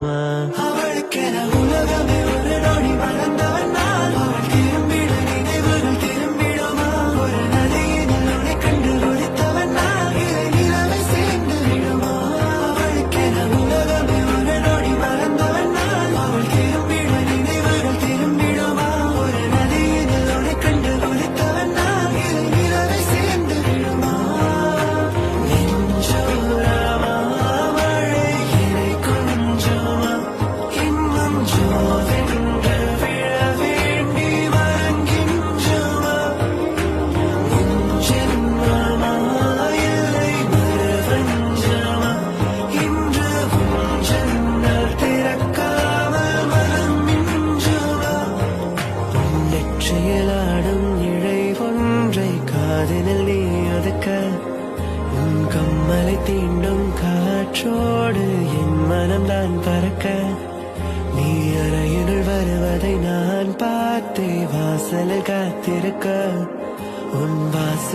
அவளுக்கென உலகமே ஒரு நொடி வளர்ந்தவன் நான். அவள் திரும்பிட நினைவுகள் திரும்பிடுமா? ஒரு நதியின் உன்னை கண்டு ஒழித்தவன் நான். இதை நிலவை சேர்ந்து விடுமா? அவளுக்கென உலகமே ஒரு நொடி வளர்ந்தவன் நான். அவள் திரும்பிட நினைவுகள் திரும்பிடுமா? ஒரு நதியின் உன்னை கண்டு ஒழித்தவன் நான். இதை நிலவை சேர்ந்து விடுமா? நெஞ்சோரமா மழை இறை கொஞ்சமா இன்னும் ஜோவென்று விழ வேண்டி வருகின்றமா? முன்ஜென்மமா இல்லை மறுவஞ்சமா? இன்று உன் ஜன்னல் திறக்காமல் மனம் மிஞ்சுமா? உன் நெற்றியில் ஆடும் இழை ஒன்றை காதினில் நீ ஒதுக்க, உன் கம்மலை தீண்டும் காற்றோடு என் மனம்தான் பறக்க, நீ அறையினுள் வருவதை நான் பார்த்தே வாசலில் காத்திருக்க, உன் வாசல்